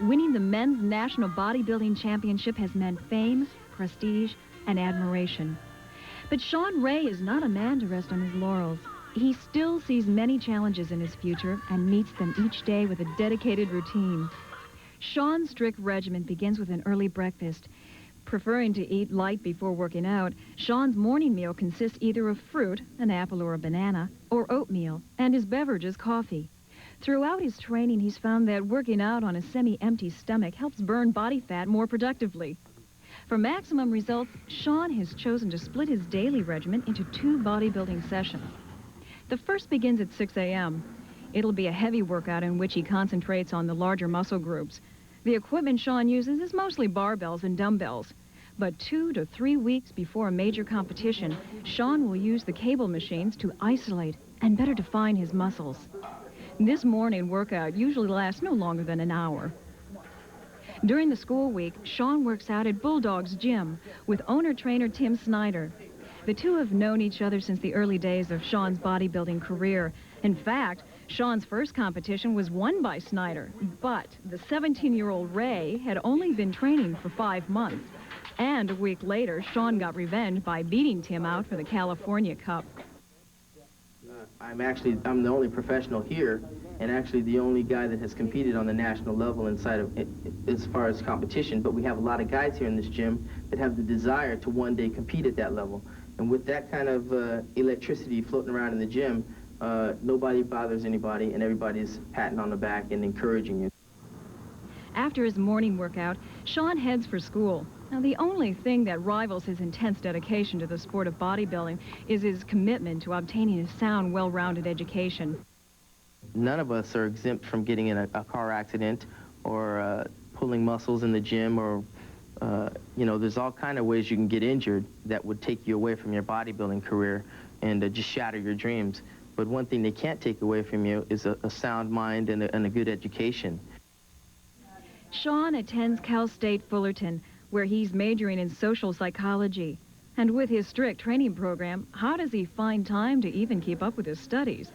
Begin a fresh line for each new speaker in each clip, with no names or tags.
Winning the men's national bodybuilding championship has meant fame, prestige, and admiration. But Shawn Ray is not a man to rest on his laurels. He still sees many challenges in his future and meets them each day with a dedicated routine. Shawn's strict regimen begins with an early breakfast. Preferring to eat light before working out, Shawn's morning meal consists either of fruit, an apple or a banana, or oatmeal, and his beverage is coffee. Throughout his training, he's found that working out on a semi-empty stomach helps burn body fat more productively. For maximum results, Shawn has chosen to split his daily regimen into 2 bodybuilding sessions. The first begins at 6 a.m. It'll be a heavy workout in which he concentrates on the larger muscle groups. The equipment Shawn uses is mostly barbells and dumbbells. But 2 to 3 weeks before a major competition, Shawn will use the cable machines to isolate and better define his muscles. This morning workout usually lasts no longer than an hour. During the school week, Shawn works out at Bulldog's gym with owner-trainer Tim Snyder. The two have known each other since the early days of Shawn's bodybuilding career. In fact, Shawn's first competition was won by Snyder, but the 17-year-old Ray had only been training for 5 months. And a week later, Shawn got revenge by beating Tim out for the California Cup.
I'm the only professional here, and actually the only guy that has competed on the national level inside of it, as far as competition. But we have a lot of guys here in this gym that have the desire to one day compete at that level. And with that kind of electricity floating around in the gym, nobody bothers anybody, and everybody's patting on the back and encouraging you.
After his morning workout, Shawn heads for school. Now, the only thing that rivals his intense dedication to the sport of bodybuilding is his commitment to obtaining a sound, well-rounded education.
None of us are exempt from getting in a car accident or pulling muscles in the gym, or you know, there's all kind of ways you can get injured that would take you away from your bodybuilding career and just shatter your dreams. But one thing they can't take away from you is a sound mind and a good education.
Shawn attends Cal State Fullerton, where he's majoring in social psychology. And with his strict training program, how does he find time to even keep up with his studies?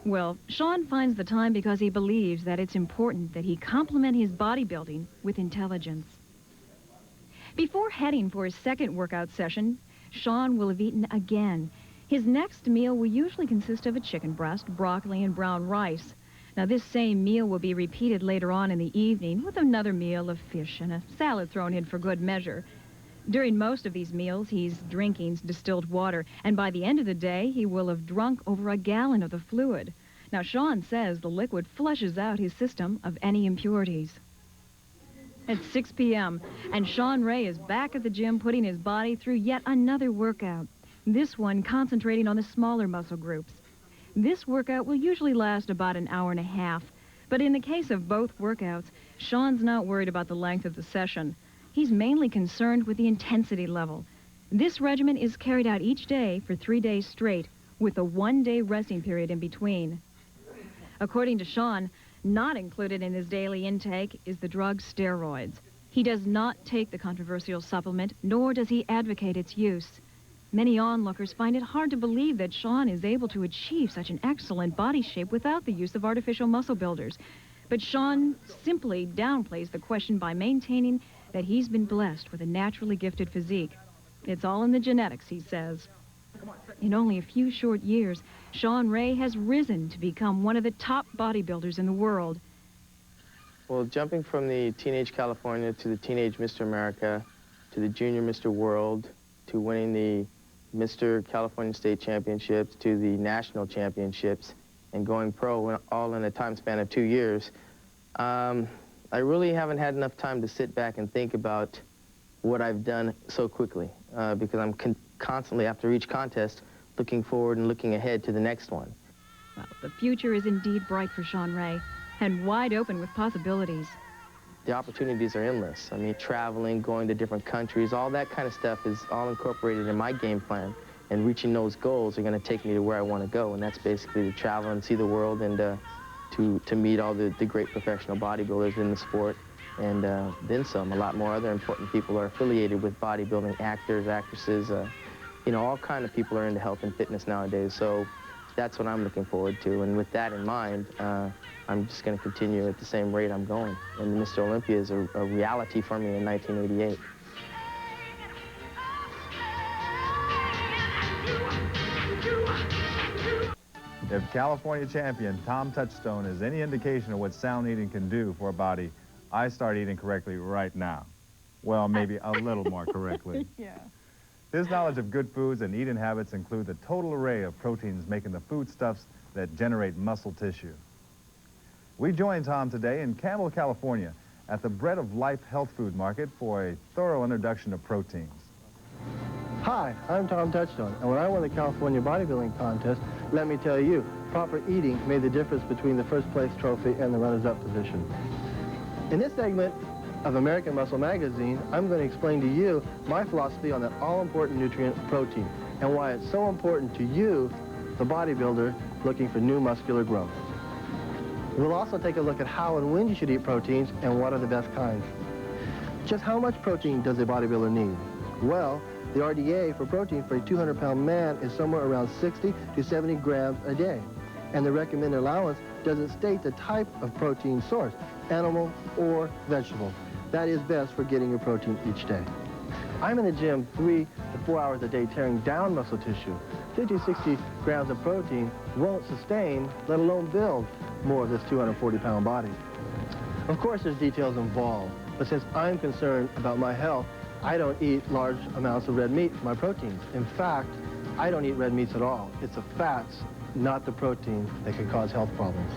Well, Shawn finds the time because he believes that it's important that he complement his bodybuilding with intelligence. Before heading for his second workout session, Shawn will have eaten again. His next meal will usually consist of a chicken breast, broccoli, and brown rice. Now, this same meal will be repeated later on in the evening with another meal of fish and a salad thrown in for good measure. During most of these meals, he's drinking distilled water, and by the end of the day, he will have drunk over a gallon of the fluid. Now, Shawn says the liquid flushes out his system of any impurities. It's 6 p.m., and Shawn Ray is back at the gym putting his body through yet another workout, this one concentrating on the smaller muscle groups. This workout will usually last about an hour and a half, but in the case of both workouts, Shawn's not worried about the length of the session. He's mainly concerned with the intensity level. This regimen is carried out each day for 3 days straight, with a 1-day resting period in between. According to Shawn, not included in his daily intake is the drug steroids. He does not take the controversial supplement, nor does he advocate its use. Many onlookers find it hard to believe that Shawn is able to achieve such an excellent body shape without the use of artificial muscle builders. But Shawn simply downplays the question by maintaining that he's been blessed with a naturally gifted physique. It's all in the genetics, he says. In only a few short years, Shawn Ray has risen to become one of the top bodybuilders in the world.
Well, jumping from the Teenage California to the Teenage Mr. America to the Junior Mr. World to winning the Mr. California State Championships to the National Championships and going pro all in a time span of 2 years, I really haven't had enough time to sit back and think about what I've done so quickly because I'm constantly, after each contest, looking forward and looking ahead to the next one.
Well, the future is indeed bright for Shawn Ray and wide open with possibilities.
The opportunities are endless. I mean, traveling, going to different countries, all that kind of stuff is all incorporated in my game plan. And reaching those goals are going to take me to where I want to go, and that's basically to travel and see the world and to meet all the great professional bodybuilders in the sport. And then some. A lot more other important people are affiliated with bodybuilding, actors, actresses. You know, all kind of people are into health and fitness nowadays. So that's what I'm looking forward to. And with that in mind, I'm just going to continue at the same rate I'm going. And Mr. Olympia is a reality for me in 1988.
If California champion Tom Touchstone is any indication of what sound eating can do for a body, I start eating correctly right now. Well, maybe a little more correctly.
Yeah.
His knowledge of good foods and eating habits include the total array of proteins making the foodstuffs that generate muscle tissue. We join Tom today in Campbell, California at the Bread of Life health food market for a thorough introduction of proteins.
Hi, I'm Tom Touchstone, and when I won the California bodybuilding contest, let me tell you, proper eating made the difference between the first place trophy and the runners-up position. In this segment of American Muscle Magazine, I'm going to explain to you my philosophy on that all-important nutrient protein and why it's so important to you, the bodybuilder, looking for new muscular growth. We'll also take a look at how and when you should eat proteins and what are the best kinds. Just how much protein does a bodybuilder need? Well, the RDA for protein for a 200-pound man is somewhere around 60 to 70 grams a day. And the recommended allowance doesn't state the type of protein source, animal or vegetable. That is best for getting your protein each day. I'm in the gym 3 to 4 hours a day tearing down muscle tissue. 50 to 60 grams of protein won't sustain, let alone build, more of this 240-pound body. Of course, there's details involved, but since I'm concerned about my health, I don't eat large amounts of red meat for my proteins. In fact, I don't eat red meats at all. It's the fats, not the protein, that can cause health problems.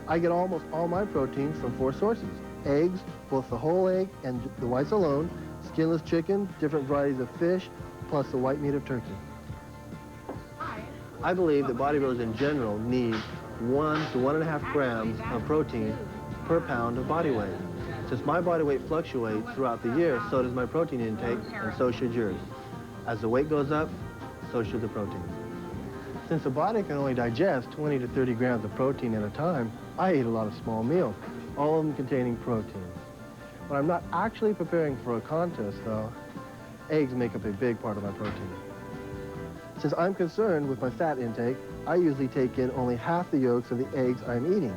I get almost all my proteins from 4 sources: eggs, both the whole egg and the whites alone, skinless chicken, different varieties of fish, plus the white meat of turkey. I believe that bodybuilders in general need 1 to 1.5 grams of protein per pound of body weight. Since my body weight fluctuates throughout the year, so does my protein intake, and so should yours. As the weight goes up, so should the protein. Since the body can only digest 20 to 30 grams of protein at a time, I eat a lot of small meals, all of them containing protein. When I'm not actually preparing for a contest, though, eggs make up a big part of my protein. Since I'm concerned with my fat intake, I usually take in only half the yolks of the eggs I'm eating.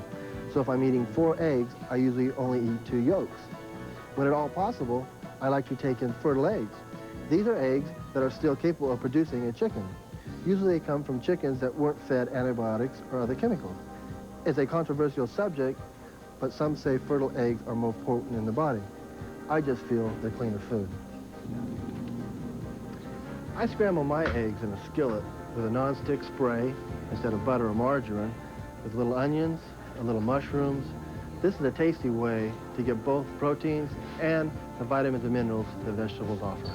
So if I'm eating 4 eggs, I usually only eat 2 yolks. When at all possible, I like to take in fertile eggs. These are eggs that are still capable of producing a chicken. Usually they come from chickens that weren't fed antibiotics or other chemicals. It's a controversial subject, but some say fertile eggs are more potent in the body. I just feel they're cleaner food. I scramble my eggs in a skillet with a non-stick spray instead of butter or margarine, with little onions, a little mushrooms. This is a tasty way to get both proteins and the vitamins and minerals that vegetables offer.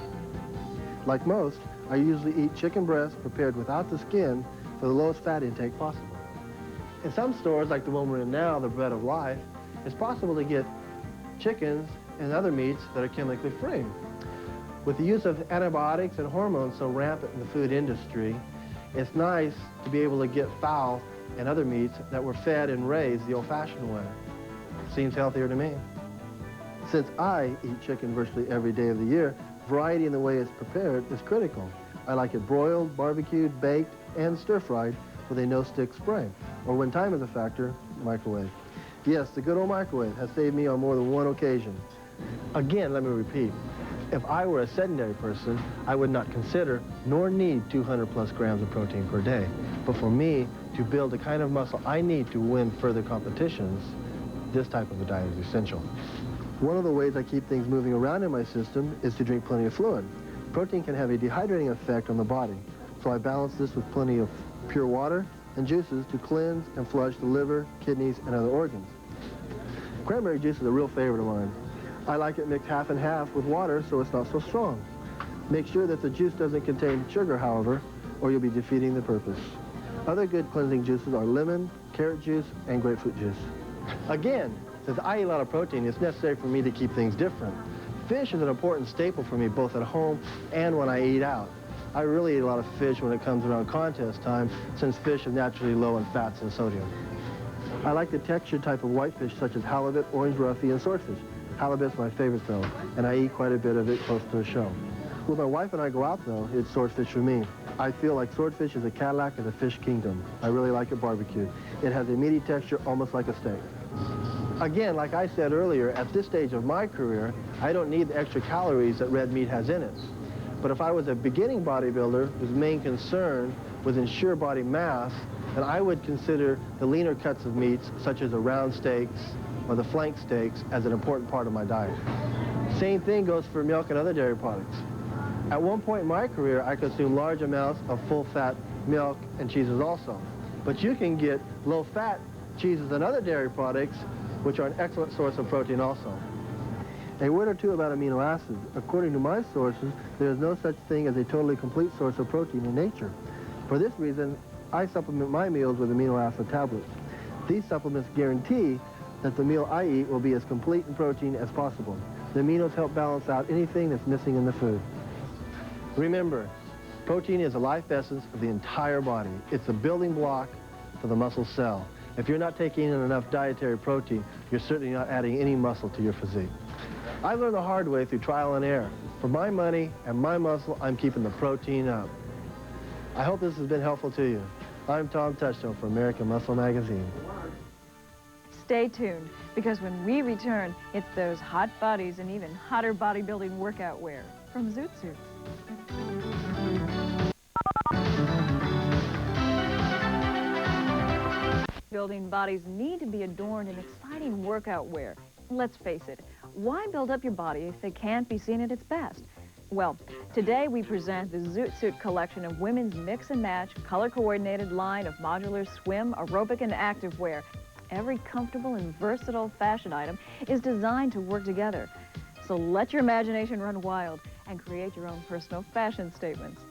Like most, I usually eat chicken breast prepared without the skin for the lowest fat intake possible. In some stores, like the one we're in now, the Bread of Life, it's possible to get chickens and other meats that are chemically free. With the use of antibiotics and hormones so rampant in the food industry, it's nice to be able to get fowl and other meats that were fed and raised the old-fashioned way. Seems healthier to me. Since I eat chicken virtually every day of the year, variety in the way it's prepared is critical. I like it broiled, barbecued, baked, and stir-fried with a no-stick spray, or when time is a factor, microwave. Yes, the good old microwave has saved me on more than one occasion. Again, let me repeat, if I were a sedentary person, I would not consider nor need 200 plus grams of protein per day. But for me to build the kind of muscle I need to win further competitions, this type of a diet is essential. One of the ways I keep things moving around in my system is to drink plenty of fluid. Protein can have a dehydrating effect on the body, so I balance this with plenty of pure water and juices to cleanse and flush the liver, kidneys, and other organs. Cranberry juice is a real favorite of mine. I like it mixed half and half with water so it's not so strong. Make sure that the juice doesn't contain sugar, however, or you'll be defeating the purpose. Other good cleansing juices are lemon, carrot juice, and grapefruit juice. Again, since I eat a lot of protein, it's necessary for me to keep things different. Fish is an important staple for me both at home and when I eat out. I really eat a lot of fish when it comes around contest time, since fish is naturally low in fats and sodium. I like the textured type of whitefish such as halibut, orange roughy, and swordfish. Halibut's my favorite though, and I eat quite a bit of it close to the show. When my wife and I go out though, it's swordfish for me. I feel like swordfish is a Cadillac of the fish kingdom. I really like it barbecued. It has a meaty texture, almost like a steak. Again, like I said earlier, at this stage of my career, I don't need the extra calories that red meat has in it. But if I was a beginning bodybuilder whose main concern was ensure body mass, then I would consider the leaner cuts of meats, such as the round steaks or the flank steaks, as an important part of my diet. Same thing goes for milk and other dairy products. At one point in my career, I consumed large amounts of full-fat milk and cheeses also. But you can get low-fat cheeses and other dairy products, which are an excellent source of protein also. A word or two about amino acids. According to my sources, there is no such thing as a totally complete source of protein in nature. For this reason, I supplement my meals with amino acid tablets. These supplements guarantee that the meal I eat will be as complete in protein as possible. The aminos help balance out anything that's missing in the food. Remember, protein is the life essence of the entire body. It's the building block for the muscle cell. If you're not taking in enough dietary protein, you're certainly not adding any muscle to your physique. I learned the hard way through trial and error. For my money and my muscle, I'm keeping the protein up. I hope this has been helpful to you. I'm Tom Touchstone for American Muscle Magazine.
Stay tuned, because when we return, it's those hot bodies and even hotter bodybuilding workout wear from Zoot Suits. Building bodies need to be adorned in exciting workout wear. Let's face it, why build up your body if they can't be seen at its best? Well, today we present the Zoot Suit collection of women's mix and match, color-coordinated line of modular swim, aerobic, and active wear. Every comfortable and versatile fashion item is designed to work together. So let your imagination run wild and create your own personal fashion statements.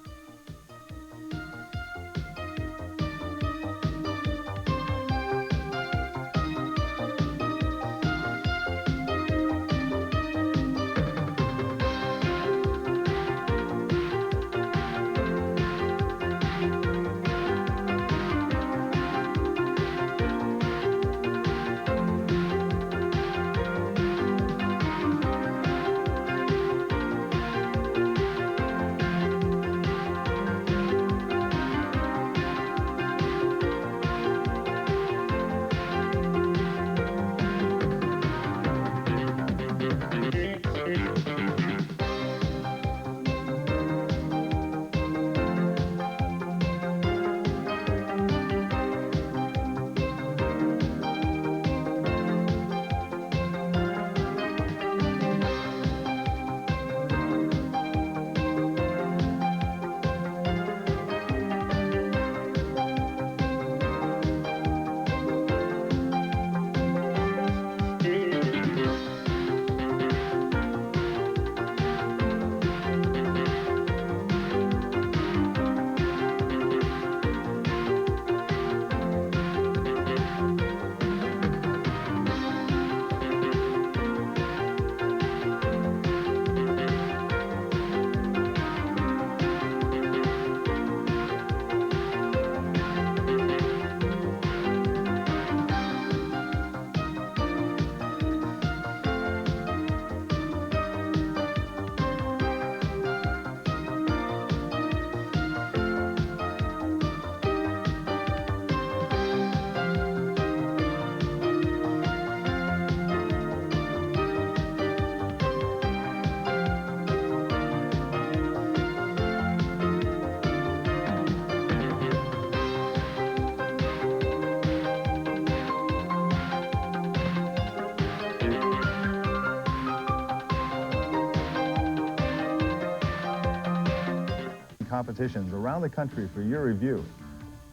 Competitions around the country for your review.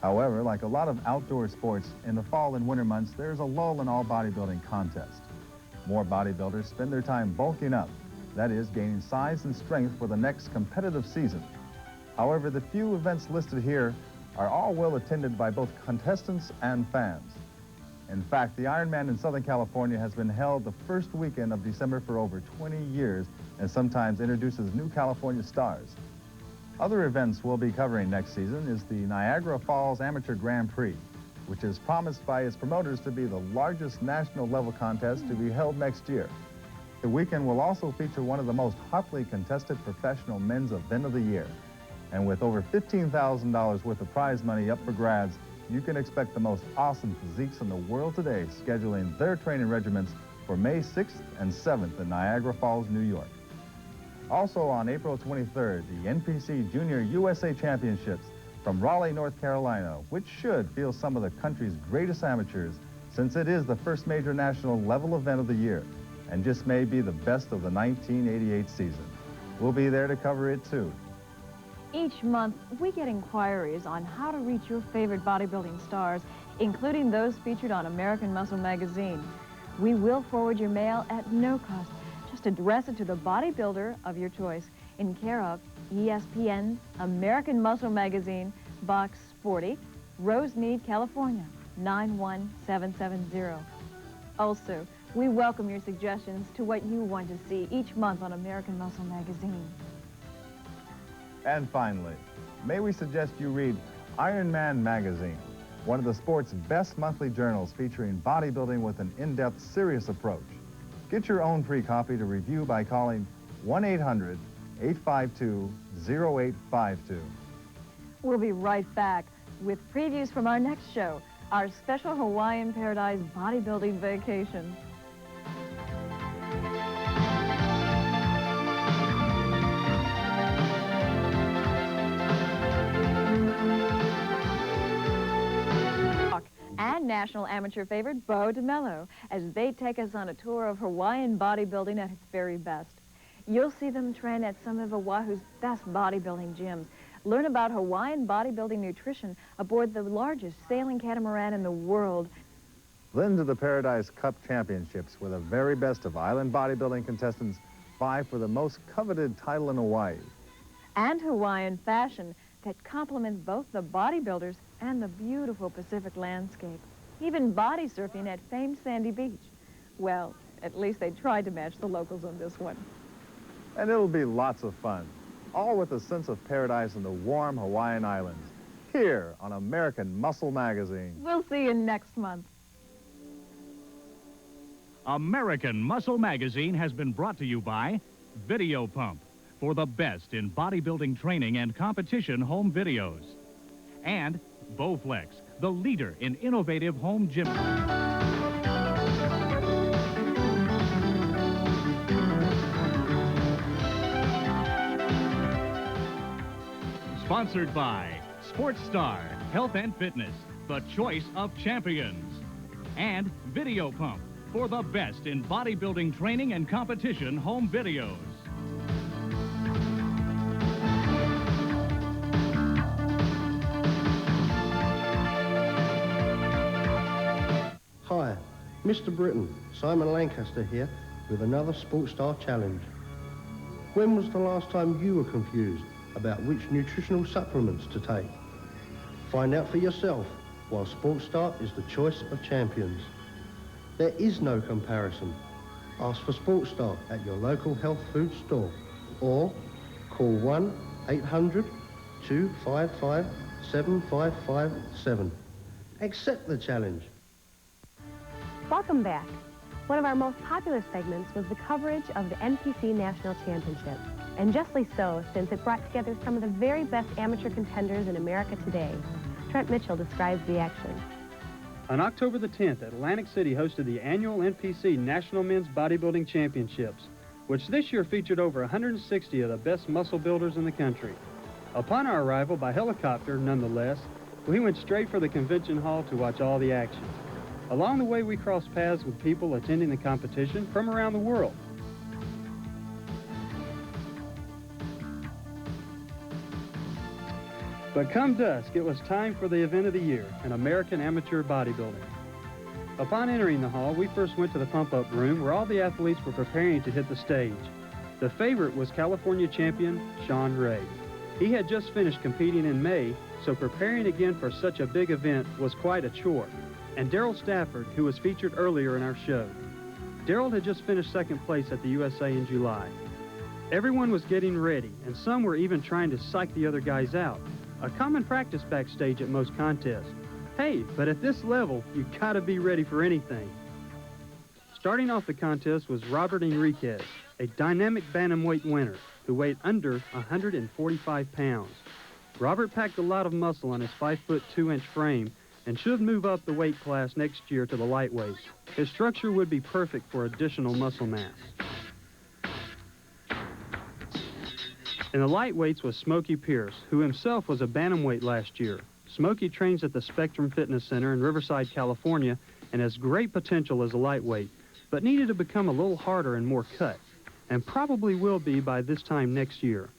However, like a lot of outdoor sports, in the fall and winter months, there's a lull in all bodybuilding contests. More bodybuilders spend their time bulking up, that is, gaining size and strength for the next competitive season. However, the few events listed here are all well attended by both contestants and fans. In fact, the Ironman in Southern California has been held the first weekend of December for over 20 years and sometimes introduces new California stars. Other events we'll be covering next season is the Niagara Falls Amateur Grand Prix, which is promised by its promoters to be the largest national level contest to be held next year. The weekend will also feature one of the most hotly contested professional men's event of the year, And with over $15,000 worth of prize money up for grabs, you can expect the most awesome physiques in the world today scheduling their training regiments for May 6th and 7th in Niagara Falls, New York. Also on April 23rd, the NPC Junior USA Championships from Raleigh, North Carolina, which should field some of the country's greatest amateurs since it is the first major national level event of the year and just may be the best of the 1988 season. We'll be there to cover it too.
Each month, we get inquiries on how to reach your favorite bodybuilding stars, including those featured on American Muscle magazine. We will forward your mail at no cost. Just address it to the bodybuilder of your choice in care of ESPN, American Muscle magazine, Box 40, Rosemead, California, 91770. Also, we welcome your suggestions to what you want to see each month on American Muscle magazine.
And finally, may we suggest you read Iron Man Magazine, one of the sport's best monthly journals featuring bodybuilding with an in-depth, serious approach. Get your own free copy to review by calling 1-800-852-0852.
We'll be right back with previews from our next show, our special Hawaiian Paradise bodybuilding vacation. And national amateur favorite Bo DeMello as they take us on a tour of Hawaiian bodybuilding at its very best. You'll see them train at some of Oahu's best bodybuilding gyms. Learn about Hawaiian bodybuilding nutrition aboard the largest sailing catamaran in the world.
Then to the Paradise Cup Championships, where the very best of island bodybuilding contestants vie for the most coveted title in Hawaii.
And Hawaiian fashion that complements both the bodybuilders and the beautiful Pacific landscape. Even body surfing at famed Sandy Beach. Well, at least they tried to match the locals on this one.
And it'll be lots of fun, all with a sense of paradise in the warm Hawaiian Islands, here on American Muscle magazine.
We'll see you next month.
American Muscle magazine has been brought to you by Video Pump, for the best in bodybuilding training and competition home videos. And Bowflex, the leader in innovative home gym. Sponsored by Sports Star, Health and Fitness, the choice of champions. And Video Pump, for the best in bodybuilding training and competition home videos.
Hi, Mr. Britain, Simon Lancaster here with another Sports Star challenge. When was the last time you were confused about which nutritional supplements to take? Find out for yourself while Sports Star is the choice of champions. There is no comparison. Ask for Sports Star at your local health food store or call 1-800-255-7557. Accept the challenge.
Welcome back. One of our most popular segments was the coverage of the NPC National Championship, and justly so, since it brought together some of the very best amateur contenders in America today. Trent Mitchell describes the action.
On October the 10th, Atlantic City hosted the annual NPC National Men's Bodybuilding Championships, which this year featured over 160 of the best muscle builders in the country. Upon our arrival by helicopter, nonetheless, we went straight for the convention hall to watch all the action. Along the way, we crossed paths with people attending the competition from around the world. But come dusk, it was time for the event of the year, an American amateur bodybuilding. Upon entering the hall, we first went to the pump-up room where all the athletes were preparing to hit the stage. The favorite was California champion Sean Ray. He had just finished competing in May, so preparing again for such a big event was quite a chore. And Daryl Stafford, who was featured earlier in our show. Daryl had just finished second place at the USA in July. Everyone was getting ready, and some were even trying to psych the other guys out. A common practice backstage at most contests. Hey, but at this level, you gotta be ready for anything. Starting off the contest was Robert Enriquez, a dynamic bantamweight winner who weighed under 145 pounds. Robert packed a lot of muscle on his 5'2" frame and should move up the weight class next year to the lightweights. His structure would be perfect for additional muscle mass. In the lightweights was Smokey Pierce, who himself was a bantamweight last year. Smokey trains at the Spectrum Fitness Center in Riverside, California, and has great potential as a lightweight, but needed to become a little harder and more cut, and probably will be by this time next year.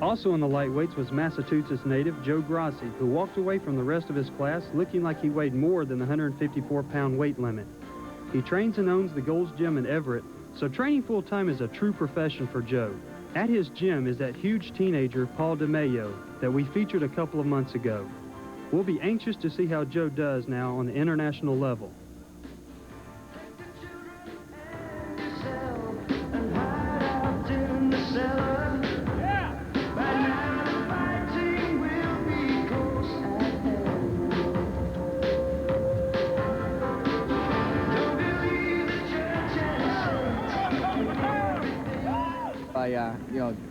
Also in the lightweights was Massachusetts native Joe Grassi, who walked away from the rest of his class looking like he weighed more than the 154-pound weight limit. He trains and owns the Gold's Gym in Everett, so training full-time is a true profession for Joe. At his gym is that huge teenager, Paul DeMayo, that we featured a couple of months ago. We'll be anxious to see how Joe does now on the international level.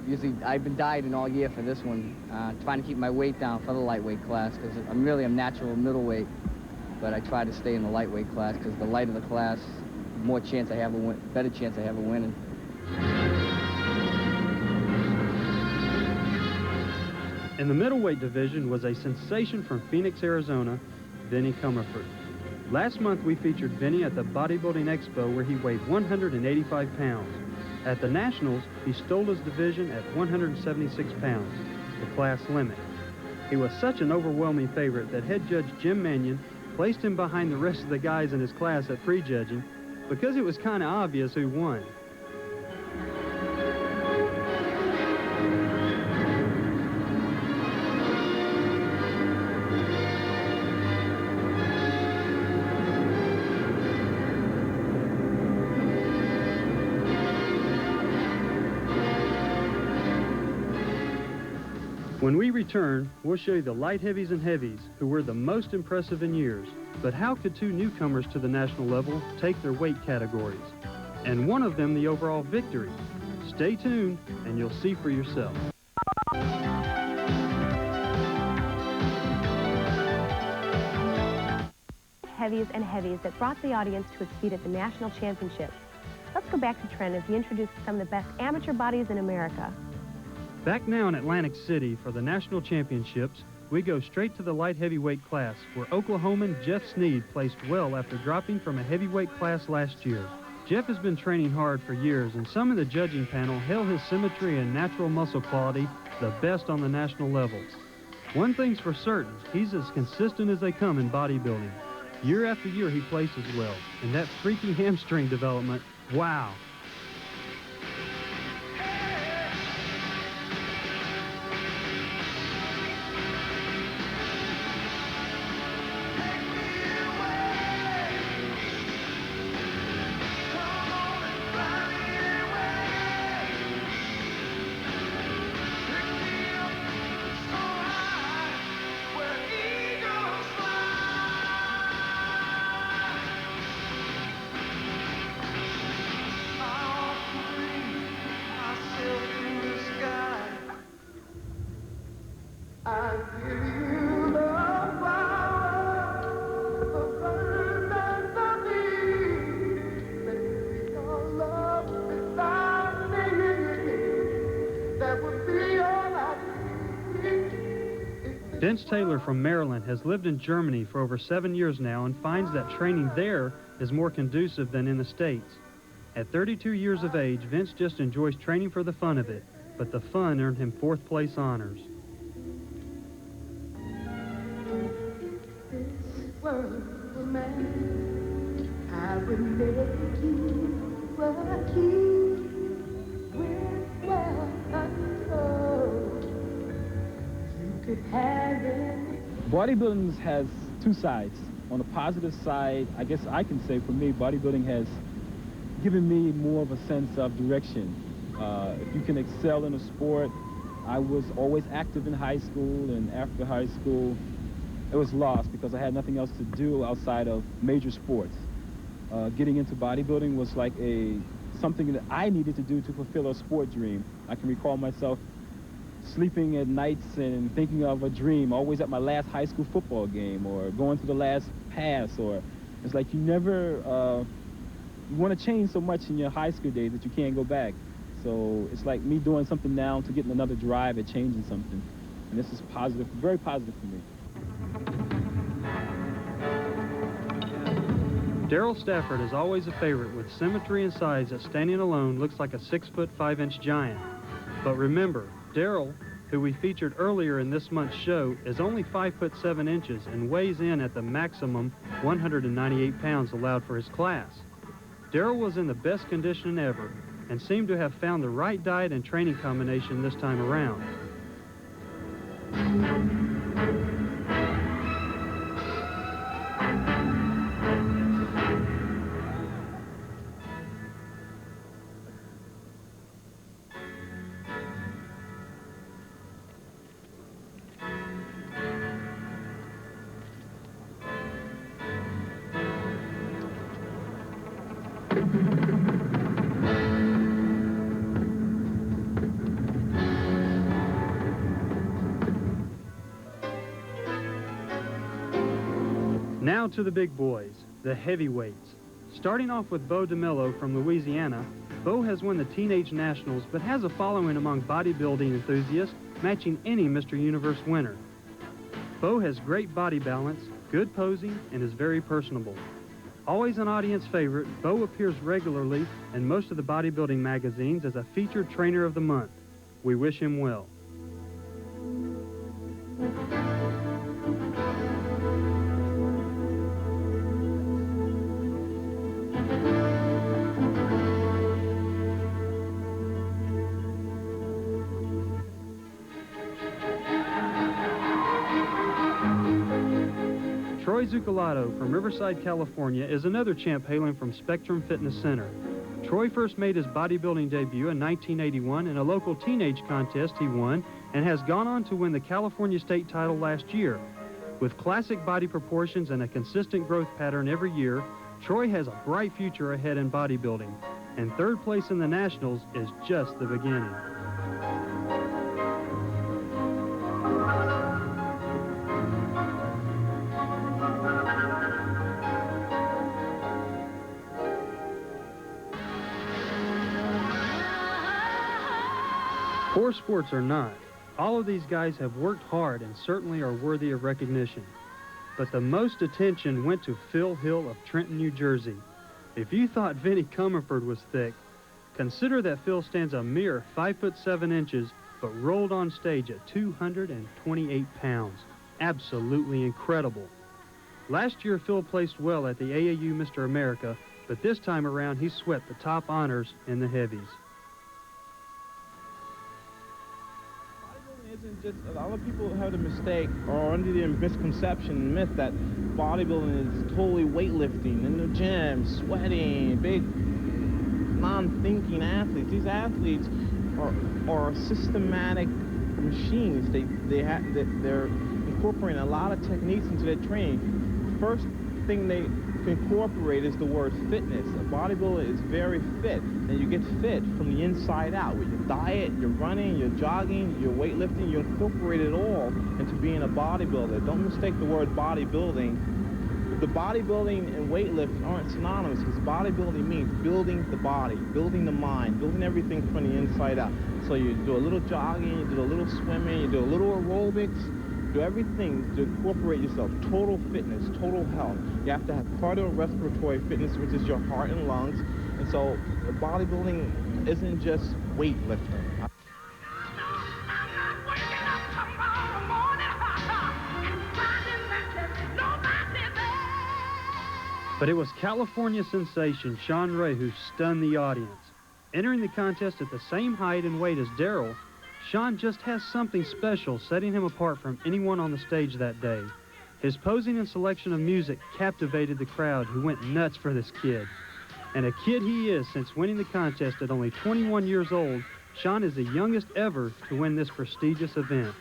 Usually I've been dieting all year for this one, trying to keep my weight down for the lightweight class because I'm really a natural middleweight, but I try to stay in the lightweight class because the lighter the class, more chance I have better chance I have of winning.
In the middleweight division was a sensation from Phoenix, Arizona, Vinnie Comerford. Last month we featured Vinnie at the Bodybuilding Expo where he weighed 185 pounds. At the Nationals, he stole his division at 176 pounds, the class limit. He was such an overwhelming favorite that head judge Jim Mannion placed him behind the rest of the guys in his class at prejudging because it was kind of obvious who won. When we return, we'll show you the light heavies and heavies who were the most impressive in years. But how could two newcomers to the national level take their weight categories? And one of them the overall victory. Stay tuned and you'll see for yourself.
Heavies and heavies that brought the audience to its feet at the national championships. Let's go back to Trent as he introduces some of the best amateur bodies in America.
Back now in Atlantic City for the national championships, we go straight to the light heavyweight class, where Oklahoman Jeff Sneed placed well after dropping from a heavyweight class last year. Jeff has been training hard for years, and some in the judging panel hail his symmetry and natural muscle quality the best on the national level. One thing's for certain, he's as consistent as they come in bodybuilding. Year after year he places well, and that freaky hamstring development, wow. Vince Taylor from Maryland has lived in Germany for over 7 years now and finds that training there is more conducive than in the States. At 32 years of age, Vince just enjoys training for the fun of it, but the fun earned him 4th place honors.
This world for man, I would make you what you with well control. You could have it.
Bodybuilding has two sides. On the positive side, I guess I can say for me, bodybuilding has given me more of a sense of direction. If you can excel in a sport, I was always active in high school and after high school. it was lost because I had nothing else to do outside of major sports. Getting into bodybuilding was like something that I needed to do to fulfill a sport dream. I can recall myself sleeping at nights and thinking of a dream, always at my last high school football game or going to the last pass, or it's like you never, you want to change so much in your high school days that you can't go back. So it's like me doing something now to get another drive at changing something. And this is positive, very positive for me.
Darryl Stafford is always a favorite with symmetry and size that standing alone looks like a 6-foot 5-inch giant. But remember, Darryl, who we featured earlier in this month's show, is only 5 foot 7 inches and weighs in at the maximum 198 pounds allowed for his class. Darryl was in the best condition ever and seemed to have found the right diet and training combination this time around. Now to the big boys, the heavyweights. Starting off with Bo DeMello from Louisiana, Bo has won the Teenage Nationals but has a following among bodybuilding enthusiasts matching any Mr. Universe winner. Bo has great body balance, good posing, and is very personable. Always an audience favorite, Bo appears regularly in most of the bodybuilding magazines as a featured trainer of the month. We wish him well. Troy Zucolato from Riverside, California is another champ hailing from Spectrum Fitness Center. Troy first made his bodybuilding debut in 1981 in a local teenage contest he won and has gone on to win the California state title last year. With classic body proportions and a consistent growth pattern every year, Troy has a bright future ahead in bodybuilding, and third place in the Nationals is just the beginning. Poor sports or not, all of these guys have worked hard and certainly are worthy of recognition. But the most attention went to Phil Hill of Trenton, New Jersey. If you thought Vinnie Comerford was thick, consider that Phil stands a mere 5 foot 7 inches, but rolled on stage at 228 pounds. Absolutely incredible. Last year, Phil placed well at the AAU Mr. America, but this time around, he swept the top honors in the heavies.
Isn't just a lot of people have the mistake or under the misconception and myth that bodybuilding is totally weightlifting in the gym, sweating, big non-thinking athletes. These athletes are systematic machines. They're incorporating a lot of techniques into their training. First thing they incorporate is the word fitness. A bodybuilder is very fit, and you get fit from the inside out. With your diet, your running, your jogging, your weightlifting, you incorporate it all into being a bodybuilder. Don't mistake the word bodybuilding. The bodybuilding and weightlifting aren't synonymous, because bodybuilding means building the body, building the mind, building everything from the inside out. So you do a little jogging, you do a little swimming, you do a little aerobics, do everything to incorporate yourself. Total fitness, total health. You have to have cardiorespiratory fitness, which is your heart and lungs. And so bodybuilding isn't just weightlifting.
But it was California sensation Sean Ray who stunned the audience. Entering the contest at the same height and weight as Darryl, Sean just has something special setting him apart from anyone on the stage that day. His posing and selection of music captivated the crowd, who went nuts for this kid. And a kid he is, since winning the contest at only 21 years old, Sean is the youngest ever to win this prestigious event.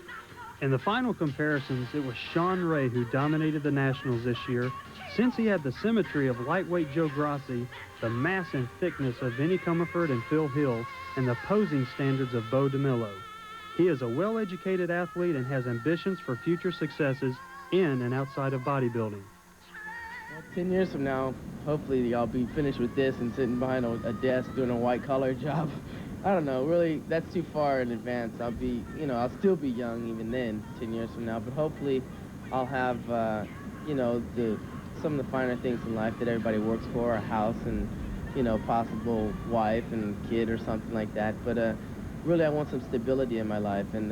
In the final comparisons, it was Sean Ray who dominated the Nationals this year, since he had the symmetry of lightweight Joe Grassi, the mass and thickness of Vinnie Comerford and Phil Hill, and the posing standards of Bo DeMillo. He is a well-educated athlete and has ambitions for future successes in and outside of bodybuilding.
Well, 10 years from now, hopefully I'll be finished with this and sitting behind a desk doing a white-collar job. I don't know, really, that's too far in advance. I'll be, I'll still be young even then, 10 years from now, but hopefully I'll have, some of the finer things in life that everybody works for, a house and, possible wife and kid or something like that. But really I want some stability in my life, and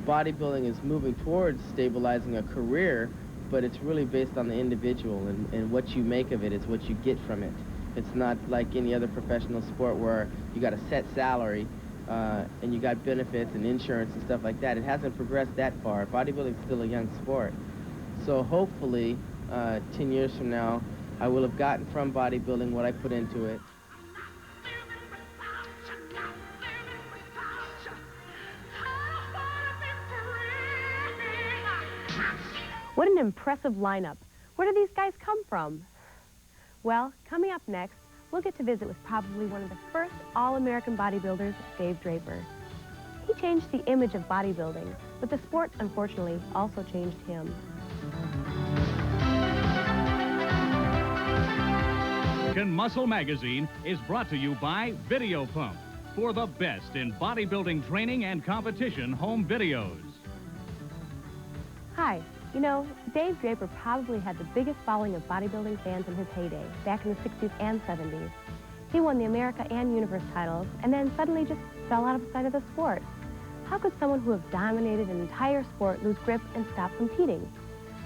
bodybuilding is moving towards stabilizing a career, but it's really based on the individual and what you make of it. It's what you get from it. It's not like any other professional sport where you got a set salary and you got benefits and insurance and stuff like that. It hasn't progressed that far. Bodybuilding is still a young sport. So hopefully 10 years from now, I will have gotten from bodybuilding what I put into it.
What an impressive lineup. Where do these guys come from? Well, coming up next, we'll get to visit with probably one of the first all-American bodybuilders, Dave Draper. He changed the image of bodybuilding, but the sport, unfortunately, also changed him.
American Muscle Magazine is brought to you by Video Pump, for the best in bodybuilding training and competition home videos.
Hi. You know, Dave Draper probably had the biggest following of bodybuilding fans in his heyday, back in the 60s and 70s. He won the America and Universe titles, and then suddenly just fell out of sight of the sport. How could someone who has dominated an entire sport lose grip and stop competing?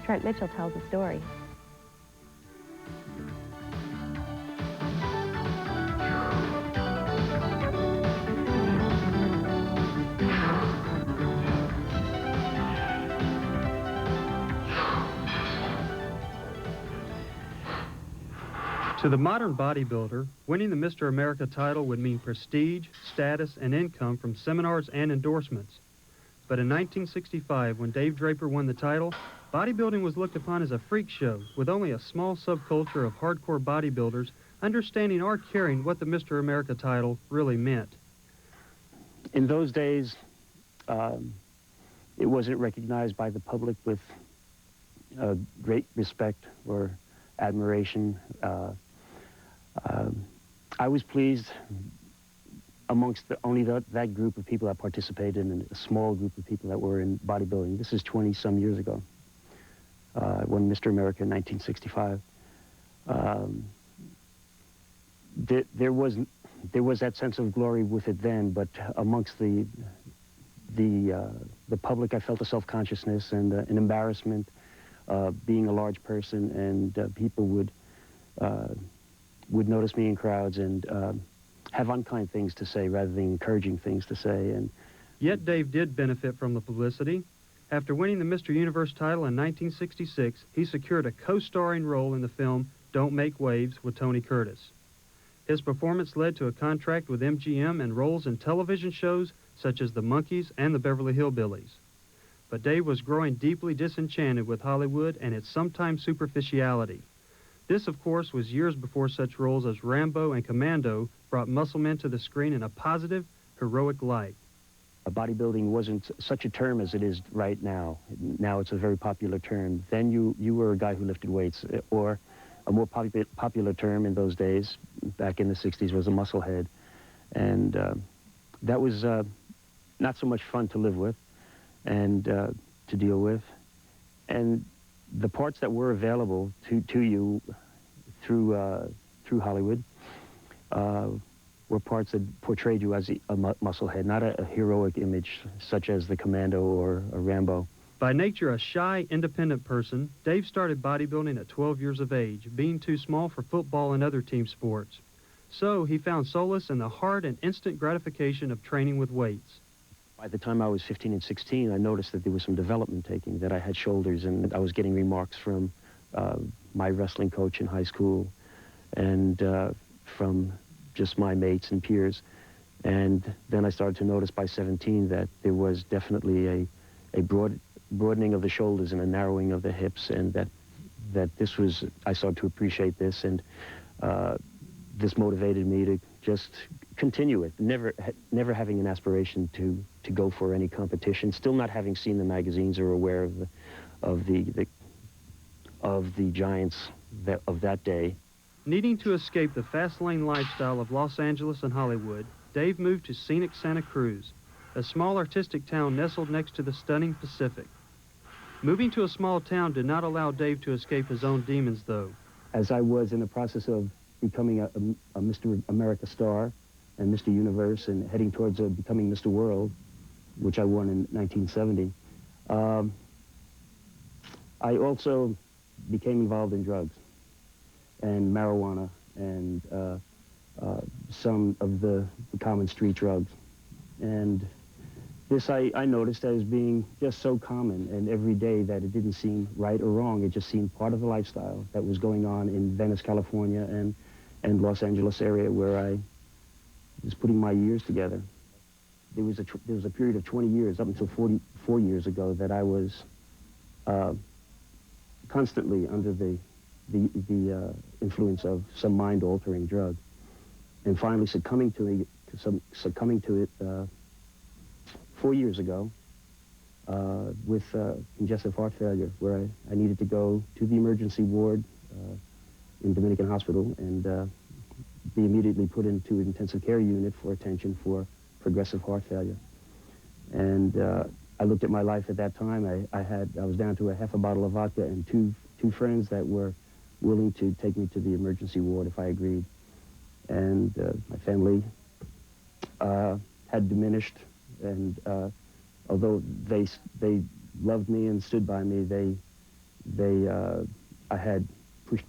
Trent Mitchell tells the story.
To the modern bodybuilder, winning the Mr. America title would mean prestige, status, and income from seminars and endorsements. But in 1965, when Dave Draper won the title, bodybuilding was looked upon as a freak show, with only a small subculture of hardcore bodybuilders understanding or caring what the Mr. America title really meant.
In those days, it wasn't recognized by the public with great respect or admiration. I was pleased amongst that group of people that participated in a small group of people that were in bodybuilding. This is 20-some years ago. I won Mr. America in 1965. There was that sense of glory with it then, but amongst the public, I felt a self-consciousness and an embarrassment, being a large person, and people would notice me in crowds and have unkind things to say rather than encouraging things to say. And
yet Dave did benefit from the publicity. After winning the Mr. Universe title in 1966, he secured a co-starring role in the film Don't Make Waves with Tony Curtis. His performance led to a contract with MGM and roles in television shows such as The Monkees and the Beverly Hillbillies. But Dave was growing deeply disenchanted with Hollywood and its sometimes superficiality. This, of course, was years before such roles as Rambo and Commando brought muscle men to the screen in a positive, heroic light.
Bodybuilding wasn't such a term as it is right now. Now it's a very popular term. Then you were a guy who lifted weights, or a more popular term in those days, back in the 60s, was a musclehead. And that was not so much fun to live with and to deal with. And the parts that were available to you through Hollywood were parts that portrayed you as a musclehead, not a heroic image such as the Commando or a Rambo.
By nature a shy, independent person, Dave started bodybuilding at 12 years of age, being too small for football and other team sports. So he found solace in the hard and instant gratification of training with weights.
By the time I was 15 and 16, I noticed that there was some development taking, that I had shoulders, and I was getting remarks from my wrestling coach in high school and from just my mates and peers. And then I started to notice by 17 that there was definitely a broadening of the shoulders and a narrowing of the hips, and that this was, I started to appreciate this, and this motivated me to just continue it, never having an aspiration to go for any competition, still not having seen the magazines or aware of the giants of that day.
Needing to escape the fast-lane lifestyle of Los Angeles and Hollywood, Dave moved to scenic Santa Cruz, a small artistic town nestled next to the stunning Pacific. Moving to a small town did not allow Dave to escape his own demons, though.
As I was in the process of becoming a Mr. America star and Mr. Universe and heading towards becoming Mr. World, which I won in 1970, I also became involved in drugs and marijuana and some of the common street drugs. And this I noticed as being just so common and every day that it didn't seem right or wrong. It just seemed part of the lifestyle that was going on in Venice, California and Los Angeles area, where I was putting my years together. There was a period of 20 years, up until 44 years ago, that I was constantly under the influence of some mind-altering drug, and finally succumbing to it 4 years ago with congestive heart failure, where I needed to go to the emergency ward in Dominican Hospital and be immediately put into an intensive care unit for attention for progressive heart failure. And I looked at my life at that time. I was down to a half a bottle of vodka and two friends that were willing to take me to the emergency ward if I agreed. And my family had diminished, and although they loved me and stood by me, I had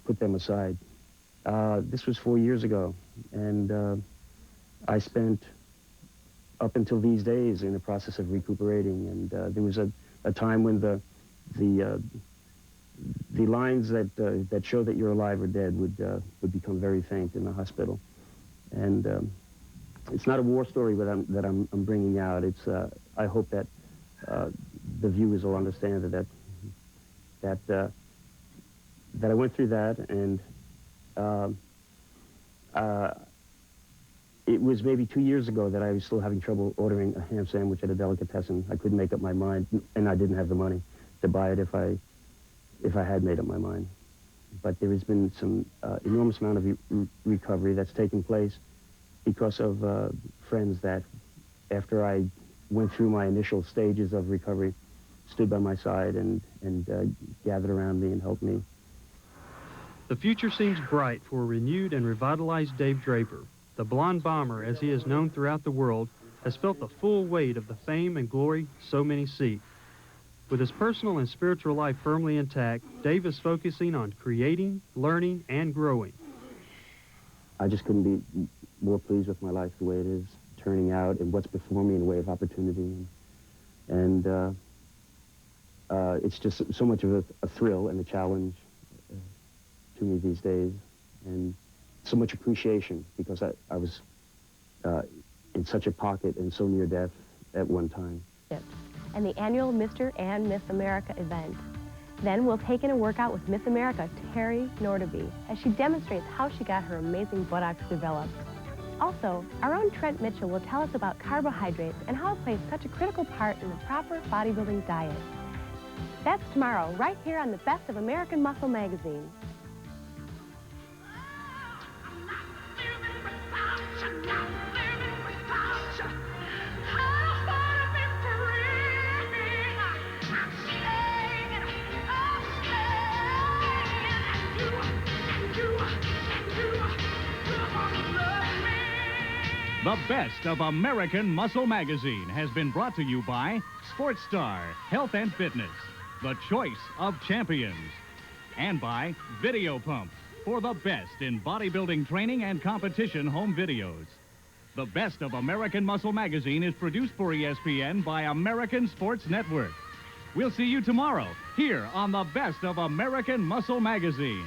put them aside. This was 4 years ago, and I spent up until these days in the process of recuperating. And there was a time when the lines that show that you're alive or dead would become very faint in the hospital. And it's not a war story that I'm bringing out. It's I hope that the viewers will understand that I went through that, and it was maybe 2 years ago that I was still having trouble ordering a ham sandwich at a delicatessen. I couldn't make up my mind, and I didn't have the money to buy it if I had made up my mind. But there has been some enormous amount of recovery that's taken place because of friends that, after I went through my initial stages of recovery, stood by my side and gathered around me and helped me.
The future seems bright for a renewed and revitalized Dave Draper. The blonde bomber, as he is known throughout the world, has felt the full weight of the fame and glory so many seek. With his personal and spiritual life firmly intact, Dave is focusing on creating, learning, and growing.
I just couldn't be more pleased with my life the way it is turning out and what's before me in the way of opportunity. And it's just so much of a thrill and a challenge to me these days, and so much appreciation because I was in such a pocket and so near death at one time.
And the annual Mr. and Miss America event. Then we'll take in a workout with Miss America, Terry Nordaby, as she demonstrates how she got her amazing buttocks developed. Also, our own Trent Mitchell will tell us about carbohydrates and how it plays such a critical part in the proper bodybuilding diet. That's tomorrow, right here on the Best of American Muscle magazine.
The Best of American Muscle magazine has been brought to you by Sports Star Health and Fitness, the choice of champions, and by Video Pump, for the best in bodybuilding training and competition home videos. The Best of American Muscle magazine is produced for ESPN by American Sports Network. We'll see you tomorrow here on the Best of American Muscle magazine.